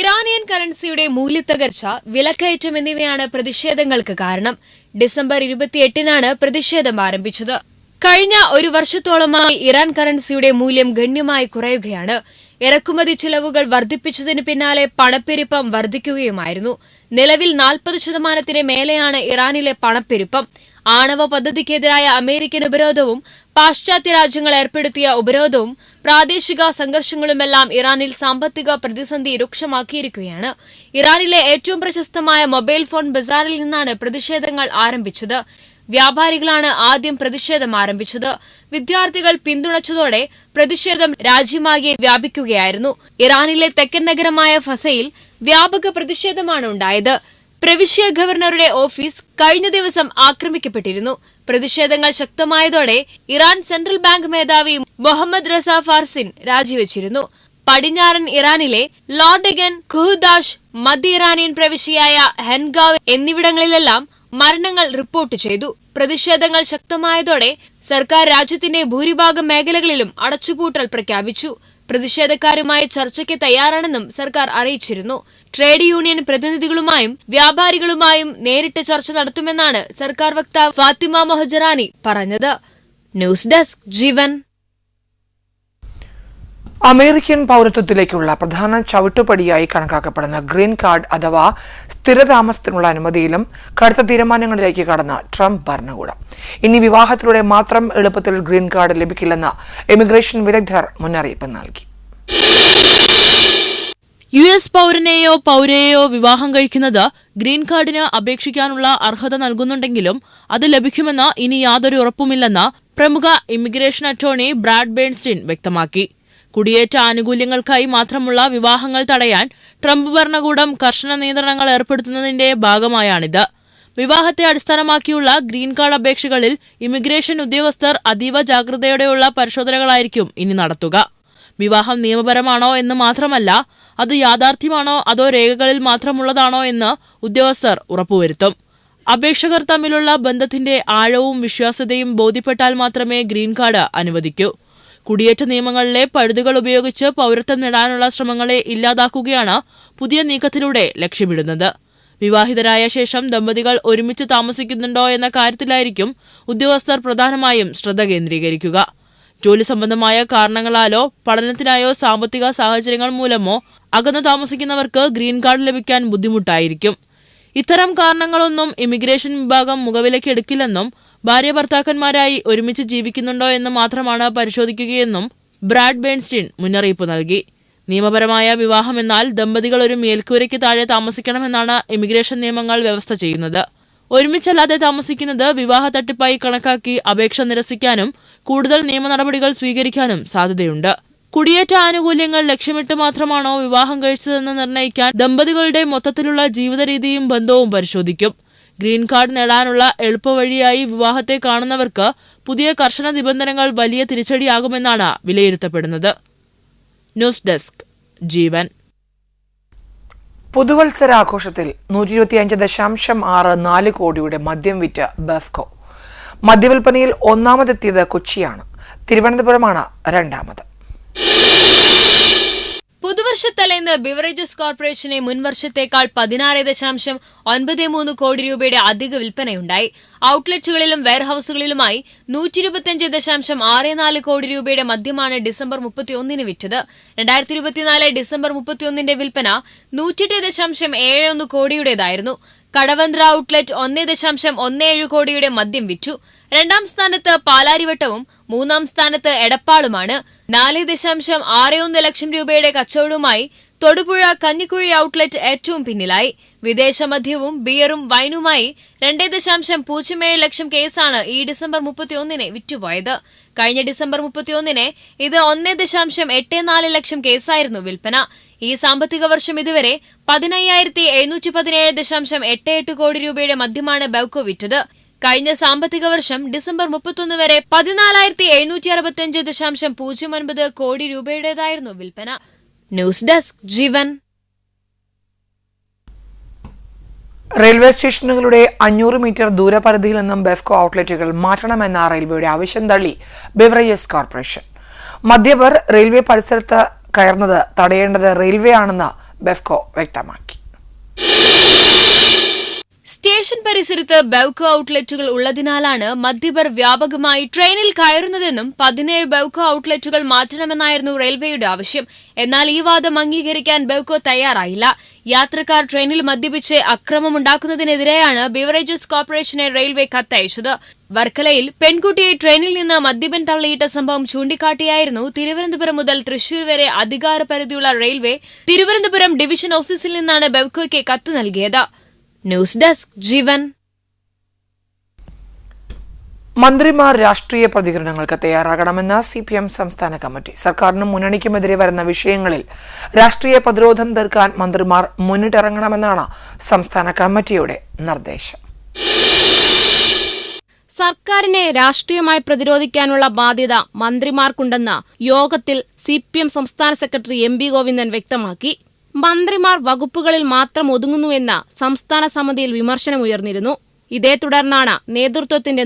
ഇറാനിയൻ കറൻസിയുടെ മൂല്യത്തകർച്ച, വിലക്കയറ്റം എന്നിവയാണ് പ്രതിഷേധങ്ങൾക്ക് കാരണം. ഡിസംബർ 28-നാണ് പ്രതിഷേധം ആരംഭിച്ചത്. കഴിഞ്ഞ 1 വർഷത്തോളമായി ഇറാൻ കറൻസിയുടെ മൂല്യം ഗണ്യമായി കുറയുകയാണ്. ഇറക്കുമതി ചിലവുകൾ വർദ്ധിപ്പിച്ചതിന് പിന്നാലെ പണപ്പെരുപ്പം വർദ്ധിക്കുകയുമായിരുന്നു. നിലവിൽ 40% മേലെയാണ് ഇറാനിലെ പണപ്പെരുപ്പം. ആണവ പദ്ധതിക്കെതിരായ അമേരിക്കൻ ഉപരോധവും പാശ്ചാത്യ രാജ്യങ്ങൾ ഏർപ്പെടുത്തിയ ഉപരോധവും പ്രാദേശിക സംഘർഷങ്ങളുമെല്ലാം ഇറാനിൽ സാമ്പത്തിക പ്രതിസന്ധി രൂക്ഷമാക്കിയിരിക്കുകയാണ്. ഇറാനിലെ ഏറ്റവും പ്രശസ്തമായ മൊബൈൽ ഫോൺ ബസാറിൽ നിന്നാണ് പ്രതിഷേധങ്ങൾ ആരംഭിച്ചത്. വ്യാപാരികളാണ് ആദ്യം പ്രതിഷേധം ആരംഭിച്ചത്. വിദ്യാർത്ഥികൾ പിന്തുണച്ചതോടെ പ്രതിഷേധം രാജ്യമാകെ വ്യാപിക്കുകയായിരുന്നു. ഇറാനിലെ തെക്കൻ നഗരമായ ഫസയിൽ വ്യാപക പ്രതിഷേധമാണ് ഉണ്ടായത്. പ്രവിശ്യ ഗവർണറുടെ ഓഫീസ് കഴിഞ്ഞ ദിവസം ആക്രമിക്കപ്പെട്ടിരുന്നു. പ്രതിഷേധങ്ങൾ ശക്തമായതോടെ ഇറാൻ സെൻട്രൽ ബാങ്ക് മേധാവി മുഹമ്മദ് റസ ഫാർസിൻ രാജിവെച്ചിരുന്നു. പടിഞ്ഞാറൻ ഇറാനിലെ ലോഡഗൻ, ഖുഹ്ദാഷ്, മധ്യ ഇറാനിയൻ പ്രവിശ്യയായ ഹെൻഗാവ് എന്നിവിടങ്ങളിലെല്ലാം മരണങ്ങൾ റിപ്പോർട്ട് ചെയ്തു. പ്രതിഷേധങ്ങൾ ശക്തമായതോടെ സർക്കാർ രാജ്യത്തിന്റെ ഭൂരിഭാഗം മേഖലകളിലും അടച്ചുപൂട്ടൽ പ്രഖ്യാപിച്ചു. പ്രതിഷേധക്കാരുമായി ചർച്ചയ്ക്ക് തയ്യാറാണെന്നും സർക്കാർ അറിയിച്ചിരുന്നു. ട്രേഡ് യൂണിയൻ പ്രതിനിധികളുമായും വ്യാപാരികളുമായും നേരിട്ട് ചർച്ച നടത്തുമെന്നാണ് സർക്കാർ വക്താവ് ഫാത്തിമ മൊഹജറാനി പറഞ്ഞത്. ന്യൂസ് ഡെസ്ക് ജീവൻ.
അമേരിക്കൻ പൌരത്വത്തിലേക്കുള്ള പ്രധാന ചവിട്ടുപടിയായി കണക്കാക്കപ്പെടുന്ന ഗ്രീൻ കാർഡ് അഥവാ സ്ഥിരതാമസത്തിനുള്ള അനുമതിയിലും കടുത്ത തീരുമാനങ്ങളിലേക്ക് കടന്ന ട്രംപ് ഭരണകൂടം. ഇനി വിവാഹത്തിലൂടെ മാത്രം എളുപ്പത്തിൽ ഗ്രീൻ കാർഡ് ലഭിക്കില്ലെന്ന് ഇമിഗ്രേഷൻ വിദഗ്ധർ മുന്നറിയിപ്പ് നൽകി.
US പൗരനെയോ പൗരയെയോ വിവാഹം കഴിക്കുന്നത് ഗ്രീൻ കാർഡിന് അപേക്ഷിക്കാനുള്ള അർഹത നൽകുന്നുണ്ടെങ്കിലും അത് ലഭിക്കുമെന്ന് ഇനി യാതൊരു ഉറപ്പുമില്ലെന്ന് പ്രമുഖ ഇമിഗ്രേഷൻ അറ്റോർണി ബ്രാഡ് ബേൺസ്റ്റീൻ വ്യക്തമാക്കി. കുടിയേറ്റ ആനുകൂല്യങ്ങൾക്കായി മാത്രമുള്ള വിവാഹങ്ങൾ തടയാൻ ട്രംപ് ഭരണകൂടം കർശന നിയന്ത്രണങ്ങൾ ഏർപ്പെടുത്തുന്നതിന്റെ ഭാഗമായാണിത്. വിവാഹത്തെ അടിസ്ഥാനമാക്കിയുള്ള ഗ്രീൻ കാർഡ് അപേക്ഷകളിൽ ഇമിഗ്രേഷൻ ഉദ്യോഗസ്ഥർ അതീവ ജാഗ്രതയോടെയുള്ള പരിശോധനകളായിരിക്കും ഇനി നടത്തുക. വിവാഹം നിയമപരമാണോ എന്ന് മാത്രമല്ല, അത് യാഥാർത്ഥ്യമാണോ അതോ രേഖകളിൽ മാത്രമുള്ളതാണോ എന്ന് ഉദ്യോഗസ്ഥർ ഉറപ്പുവരുത്തും. അപേക്ഷകർ തമ്മിലുള്ള ബന്ധത്തിന്റെ ആഴവും വിശ്വാസ്യതയും ബോധ്യപ്പെട്ടാൽ മാത്രമേ ഗ്രീൻ കാർഡ് അനുവദിക്കൂ. കുടിയേറ്റ നിയമങ്ങളിലെ പഴുതുകൾ ഉപയോഗിച്ച് പൌരത്വം നേടാനുള്ള ശ്രമങ്ങളെ ഇല്ലാതാക്കുകയാണ് പുതിയ നീക്കത്തിലൂടെ ലക്ഷ്യമിടുന്നത്. വിവാഹിതരായ ശേഷം ദമ്പതികൾ ഒരുമിച്ച് താമസിക്കുന്നുണ്ടോ എന്ന കാര്യത്തിലായിരിക്കും ഉദ്യോഗസ്ഥർ പ്രധാനമായും ശ്രദ്ധ കേന്ദ്രീകരിക്കുക. ജോലി സംബന്ധമായ കാരണങ്ങളാലോ പഠനത്തിനായോ സാമ്പത്തിക സാഹചര്യങ്ങൾ മൂലമോ അകന്നു താമസിക്കുന്നവർക്ക് ഗ്രീൻ കാർഡ് ലഭിക്കാൻ ബുദ്ധിമുട്ടായിരിക്കും. ഇത്തരം കാരണങ്ങളൊന്നും ഇമിഗ്രേഷൻ വിഭാഗം മുഖവിലേക്ക് എടുക്കില്ലെന്നും ഭാര്യ ഭർത്താക്കന്മാരായി ഒരുമിച്ച് ജീവിക്കുന്നുണ്ടോ എന്ന് മാത്രമാണ് പരിശോധിക്കുകയെന്നും ബ്രാഡ് ബേൺസ്റ്റീൻ മുന്നറിയിപ്പ് നൽകി. നിയമപരമായ വിവാഹമെന്നാൽ ദമ്പതികൾ ഒരു മേൽക്കൂരയ്ക്ക് താഴെ താമസിക്കണമെന്നാണ് ഇമിഗ്രേഷൻ നിയമങ്ങൾ വ്യവസ്ഥ ചെയ്യുന്നത്. ഒരുമിച്ചല്ലാതെ താമസിക്കുന്നത് വിവാഹ തട്ടിപ്പായി കണക്കാക്കി അപേക്ഷ നിരസിക്കാനും കൂടുതൽ നിയമ നടപടികൾ സ്വീകരിക്കാനും സാധ്യതയുണ്ട്. കുടിയേറ്റ ആനുകൂല്യങ്ങൾ ലക്ഷ്യമിട്ട് മാത്രമാണോ വിവാഹം കഴിച്ചതെന്ന് നിർണ്ണയിക്കാൻ ദമ്പതികളുടെ മൊത്തത്തിലുള്ള ജീവിത രീതിയും ബന്ധവും പരിശോധിക്കും. ഗ്രീൻ കാർഡ് നേടാനുള്ള എളുപ്പവഴിയായി വിവാഹത്തെ കാണുന്നവർക്ക് പുതിയ കർശന നിബന്ധനകൾ വലിയ തിരിച്ചടിയാകുമെന്നാണ് വിലയിരുത്തപ്പെടുന്നത്. ന്യൂസ് ഡെസ്ക് ജീവൻ.
പുതുവത്സരാഘോഷത്തിൽ 125.64 കോടിയുടെ മദ്യം വിറ്റ ബെഫ്കോ. മദ്യവിൽപ്പനയിൽ ഒന്നാമതെത്തിയത് കൊച്ചിയാണ്. തിരുവനന്തപുരമാണ് രണ്ടാമത്.
പുതുവർഷത്തലേന്ന് ബിവറേജസ് കോർപ്പറേഷനെ മുൻവർഷത്തേക്കാൾ 16.93 കോടി രൂപയുടെ അധിക വിൽപ്പനയുണ്ടായി. ഔട്ട്ലെറ്റുകളിലും വെയർഹൌസുകളിലുമായി 125.64 കോടി രൂപയുടെ മദ്യമാണ് ഡിസംബർ 31 വിറ്റത്. 2024 ഡിസംബർ 31 വിൽപ്പന 108.71 കോടിയുടേതായിരുന്നു. കടവന്ത്ര ഔട്ട്ലെറ്റ് 1.17 കോടിയുടെ മദ്യം വിറ്റു. രണ്ടാം സ്ഥാനത്ത് പാലാരിവട്ടവും മൂന്നാം സ്ഥാനത്ത് എടപ്പാളുമാണ്. 4.61 ലക്ഷം രൂപയുടെ കച്ചവടവുമായി തൊടുപുഴ കഞ്ഞിക്കുഴി ഔട്ട്ലെറ്റ് ഏറ്റവും പിന്നിലായി. വിദേശ മദ്യവും ബിയറും വൈനുമായി 2.07 ലക്ഷം കേസാണ് ഈ ഡിസംബർ 31 വിറ്റുപോയത്. കഴിഞ്ഞ ഡിസംബർ 31 ഇത് 1.84 ലക്ഷം കേസായിരുന്നു വിൽപ്പന. ഈ സാമ്പത്തിക വർഷം ഇതുവരെ 15,717.88 കോടി രൂപയുടെ മദ്യമാണ് ബെവ്കോ വിറ്റത്. കഴിഞ്ഞ സാമ്പത്തിക വർഷം ഡിസംബർ 31 വരെ 14,765.09 കോടി രൂപയുടേതായിരുന്നു വിൽപ്പന. ന്യൂസ് ഡെസ്ക് ജീവൻ.
റെയിൽവേ സ്റ്റേഷനുകളുടെ 500 മീറ്റർ ദൂരപരിധിയിൽ നിന്നും ബെഫ്കോ ഔട്ട്ലെറ്റുകൾ മാറ്റണമെന്ന റെയിൽവേയുടെ ആവശ്യം തള്ളി ബിവറേജസ് കോർപ്പറേഷൻ. മദ്യപർ റെയിൽവേ പരിസരത്ത് കയറുന്നത് തടയേണ്ടത് റെയിൽവേ ആണെന്ന് ബെഫ്കോ വ്യക്തമാക്കി.
സ്റ്റേഷൻ പരിസരത്ത് ബെവ്കോ ഔട്ട്ലെറ്റുകൾ ഉള്ളതിനാലാണ് മദ്യപർ വ്യാപകമായി ട്രെയിനിൽ കയറുന്നതെന്നും 17 ബെവ്കോ ഔട്ട്ലെറ്റുകൾ മാറ്റണമെന്നായിരുന്നു റെയിൽവേയുടെ ആവശ്യം. എന്നാൽ ഈ വാദം അംഗീകരിക്കാൻ ബെവ്കോ തയ്യാറായില്ല. യാത്രക്കാർ ട്രെയിനിൽ മദ്യപിച്ച് അക്രമമുണ്ടാക്കുന്നതിനെതിരെയാണ് ബിവറേജസ് കോർപ്പറേഷനെ റെയിൽവേ കത്തയച്ചത്. വർക്കലയിൽ പെൺകുട്ടിയെ ട്രെയിനിൽ നിന്ന് മദ്യപൻ തള്ളിയിട്ട സംഭവം ചൂണ്ടിക്കാട്ടിയായിരുന്നു തിരുവനന്തപുരം മുതൽ തൃശൂർ വരെ അധികാര പരിധിയുള്ള റെയിൽവേ തിരുവനന്തപുരം ഡിവിഷൻ ഓഫീസിൽ നിന്നാണ് ബെവ്കോയ്ക്ക് കത്ത് നൽകിയത്. ന്യൂസ് ഡെസ്ക് ജീവൻ.
മന്ത്രിമാർ രാഷ്ട്രീയ പ്രതികരണങ്ങൾക്ക് തയ്യാറാകണമെന്ന് CPM സംസ്ഥാന കമ്മിറ്റി. സർക്കാരിനും മുന്നണിക്കുമെതിരെ വരുന്ന വിഷയങ്ങളിൽ രാഷ്ട്രീയ പ്രതിരോധം തീർക്കാൻ മന്ത്രിമാർ മുന്നിട്ടിറങ്ങണമെന്നാണ് സംസ്ഥാന കമ്മിറ്റിയുടെ നിർദ്ദേശം.
സർക്കാരിനെ രാഷ്ട്രീയമായി പ്രതിരോധിക്കാനുള്ള ബാധ്യത മന്ത്രിമാർക്കുണ്ടെന്ന് യോഗത്തിൽ CPM സംസ്ഥാന സെക്രട്ടറി MB ഗോവിന്ദൻ വ്യക്തമാക്കി. മന്ത്രിമാർ വകുപ്പുകളിൽ മാത്രം ഒതുങ്ങുന്നുവെന്ന സംസ്ഥാന സമിതിയിൽ വിമർശനമുയർന്നിരുന്നു. ഇതേ തുടർന്നാണ് നേതൃത്വത്തിന്റെ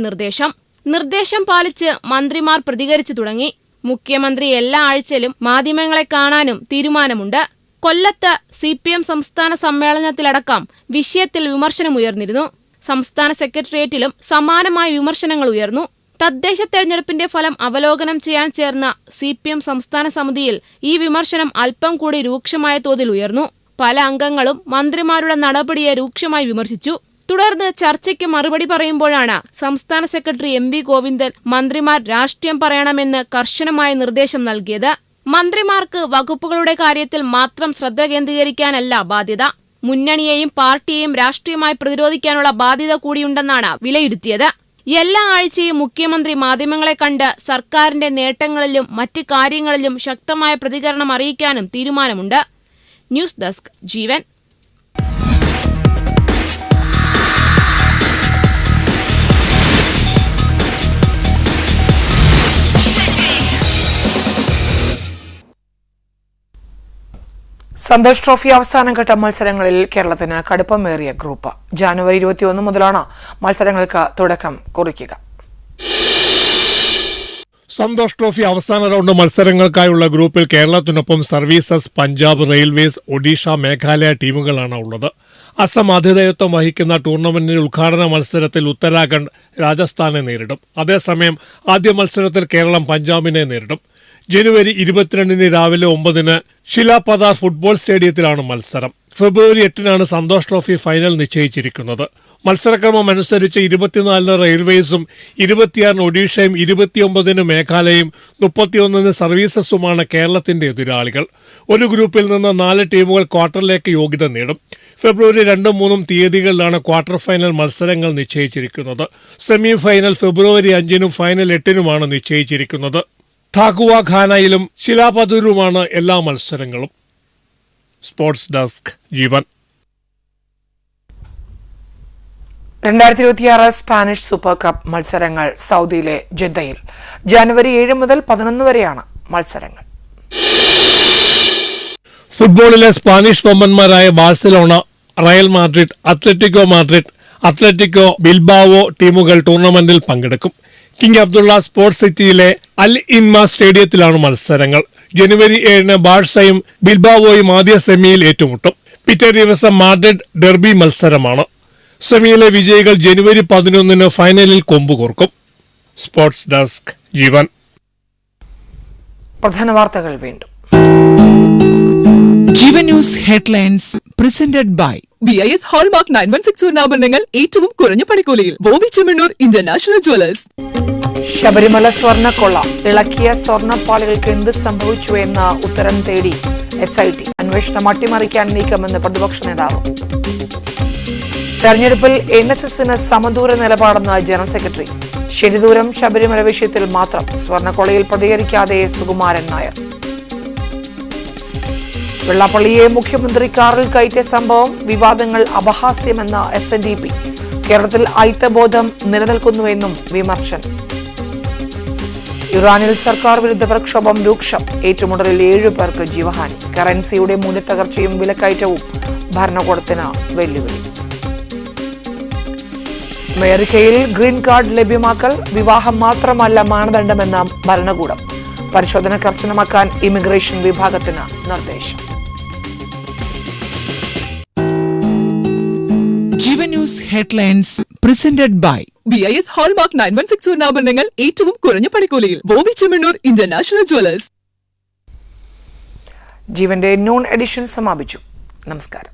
നിർദ്ദേശം പാലിച്ച് മന്ത്രിമാർ പ്രതികരിച്ചു തുടങ്ങി. മുഖ്യമന്ത്രി എല്ലാ ആഴ്ചയിലും മാധ്യമങ്ങളെ കാണാനും തീരുമാനമുണ്ട്. കൊല്ലത്ത് CPM സംസ്ഥാന സമ്മേളനത്തിലടക്കം വിഷയത്തിൽ വിമർശനമുയർന്നിരുന്നു. സംസ്ഥാന സെക്രട്ടേറിയറ്റിലും സമാനമായ വിമർശനങ്ങൾ ഉയർന്നു. തദ്ദേശ തെരഞ്ഞെടുപ്പിന്റെ ഫലം അവലോകനം ചെയ്യാൻ ചേർന്ന CPM സംസ്ഥാന സമിതിയിൽ ഈ വിമർശനം അല്പം കൂടി രൂക്ഷമായ തോതിൽ ഉയർന്നു. പല അംഗങ്ങളും മന്ത്രിമാരുടെ നടപടിയെ രൂക്ഷമായി വിമർശിച്ചു. തുടർന്ന് ചർച്ചയ്ക്ക് മറുപടി പറയുമ്പോഴാണ് സംസ്ഥാന സെക്രട്ടറി MB ഗോവിന്ദൻ മന്ത്രിമാർ രാഷ്ട്രീയം പറയണമെന്ന് കർശനമായ നിർദ്ദേശം നൽകിയത്. മന്ത്രിമാർക്ക് വകുപ്പുകളുടെ കാര്യത്തിൽ മാത്രം ശ്രദ്ധ കേന്ദ്രീകരിക്കാനല്ല ബാധ്യത, മുന്നണിയെയും പാർട്ടിയെയും രാഷ്ട്രീയമായി പ്രതിരോധിക്കാനുള്ള ബാധ്യത കൂടിയുണ്ടെന്നാണ് വിലയിരുത്തിയത്. എല്ലാ ആഴ്ചയും മുഖ്യമന്ത്രി മാധ്യമങ്ങളെ കണ്ട് സർക്കാരിന്റെ നേട്ടങ്ങളിലും മറ്റ് കാര്യങ്ങളിലും ശക്തമായ പ്രതികരണം അറിയിക്കാനും തീരുമാനമുണ്ട്. ന്യൂസ് ഡെസ്ക് ജീവൻ.
സന്തോഷ് ട്രോഫി അവസാനഘട്ട മത്സരങ്ങളിൽ കേരളത്തിന് കടുപ്പമേറിയ ഗ്രൂപ്പ്. ജനുവരി 21 മുതലാണ് മത്സരങ്ങൾക്ക് തുടക്കം കുറിക്കുക.
സന്തോഷ് ട്രോഫി അവസാന റൗണ്ട് മത്സരങ്ങൾക്കായുള്ള ഗ്രൂപ്പിൽ കേരളത്തിനൊപ്പം സർവീസസ്, പഞ്ചാബ്, റെയിൽവേസ്, ഒഡീഷ, മേഘാലയ ടീമുകളാണ് ഉള്ളത്. അസം ആതിഥേയത്വം വഹിക്കുന്ന ടൂർണമെന്റിന്റെ ഉദ്ഘാടന മത്സരത്തിൽ ഉത്തരാഖണ്ഡ് രാജസ്ഥാനെ നേരിടും. അതേസമയം ആദ്യ മത്സരത്തിൽ കേരളം പഞ്ചാബിനെ നേരിടും. ജനുവരി 22 രാവിലെ 9 ശിലാപതാർ ഫുട്ബോൾ സ്റ്റേഡിയത്തിലാണ് മത്സരം. ഫെബ്രുവരി 8 സന്തോഷ് ട്രോഫി ഫൈനൽ നിശ്ചയിച്ചിരിക്കുന്നത്. മത്സരക്രമം അനുസരിച്ച് 24 റെയിൽവേസും 26 ഒഡീഷയും 29 മേഘാലയയും 31 സർവീസസുമാണ് കേരളത്തിന്റെ എതിരാളികൾ. ഒരു ഗ്രൂപ്പിൽ നിന്ന് 4 ടീമുകൾ ക്വാർട്ടറിലേക്ക് യോഗ്യത നേടും. ഫെബ്രുവരി 2, 3 തീയതികളിലാണ് ക്വാർട്ടർ ഫൈനൽ മത്സരങ്ങൾ നിശ്ചയിച്ചിരിക്കുന്നത്. സെമി ഫൈനൽ ഫെബ്രുവരി 5 ഫൈനൽ 8 നിശ്ചയിച്ചിരിക്കുന്നത്. ധാകുവ ഖാനയിലും ശിലാപതൂരുമാണ് എല്ലാ മത്സരങ്ങളും. സ്പോർട്സ് ഡെസ്ക് ജീവൻ.
2026 സ്പാനിഷ് സൂപ്പർ കപ്പ് മത്സരങ്ങൾ സൗദിയിലെ ജദ്ദയിൽ ജനുവരി 7 മുതൽ 11 വരെയാണ് മത്സരങ്ങൾ.
ഫുട്ബോളിലെ സ്പാനിഷ് വമ്പന്മാരായ Barcelona, Real Madrid, Atletico Bilbao ടീമുകൾ ടൂർണമെന്റിൽ പങ്കെടുക്കും. കിങ് അബ്ദുള്ള സ്പോർട്സ് സിറ്റിയിലെ അൽ ഇൻമ സ്റ്റേഡിയത്തിലാണ് മത്സരങ്ങൾ. ജനുവരി 7 ബാഴ്സയും ബിൽബാവോയും ആദ്യ സെമിയിൽ ഏറ്റുമുട്ടും. പിറ്റേ ദിവസം മാഡ്രിഡ് ഡെർബി മത്സരമാണ്. സെമിയിലെ വിജയികൾ ജനുവരി 11 ഫൈനലിൽ കൊമ്പുകോർക്കും. സ്പോർട്സ് ഡെസ്ക് ജീവൻ.
പ്രധാന വാർത്തകൾ വീണ്ടും.
Jeevan news headlines presented by
BIS hallmark 916 സ്വർണ്ണാഭരണങ്ങൾ ഏറ്റവും കുറഞ്ഞ പണിക്കൂലിയിൽ. Boby Chemmanur international jewellers.
ശബരിമല സ്വർണ്ണക്കൊള്ള ഇളക്കിയ സ്വർണ്ണപ്പാളികൾക്ക് എന്ത് സംഭവിച്ചു എന്ന ഉത്തരം തേടി SIT. അന്വേഷണം അട്ടിമറിക്കാൻ നീക്കമെന്ന് പ്രതിപക്ഷ നേതാവ്. തെരഞ്ഞെടുപ്പിൽ NSSന് സമദൂര നിലപാടെന്ന് ജനറൽ സെക്രട്ടറി. ശരിദൂരം ശബരിമല വിഷയത്തിൽ മാത്രം. സ്വർണ്ണക്കൊള്ളയിൽ പ്രതികരിക്കാതെ സുകുമാരൻ നായർ. വെള്ളാപ്പള്ളിയെ മുഖ്യമന്ത്രി കാറിൽ കയറ്റിയ സംഭവം വിവാദങ്ങൾ അപഹാസ്യമെന്ന SNDP. കേരളത്തിൽ ഐക്യബോധം നിലനിൽക്കുന്നുവെന്നും വിമർശനം. ഇറാനിൽ സർക്കാർ വിരുദ്ധ പ്രക്ഷോഭം രൂക്ഷം. ഏറ്റുമുട്ടലിൽ 7 പേർക്ക് ജീവഹാനി. കറൻസിയുടെ മൂല്യത്തകർച്ചയും വിലക്കയറ്റവും ഭരണകൂടത്തിന് വെല്ലുവിളി. അമേരിക്കയിൽ ഗ്രീൻ കാർഡ് ലഭ്യമാക്കൽ വിവാഹം മാത്രമല്ല മാനദണ്ഡമെന്ന ഭരണകൂടം. പരിശോധന കർശനമാക്കാൻ ഇമിഗ്രേഷൻ വിഭാഗത്തിന് നിർദ്ദേശം.
Jeevan news headlines presented by
BIS hallmark 916 സ്വർണ്ണാഭരണങ്ങൾ ഏറ്റവും കുറഞ്ഞ പണിക്കൂലിയിൽ. Boby Chemmanur international jewellers.
ജീവന്റെ നോൺ എഡിഷൻ സമാപിച്ചു. നമസ്കാരം.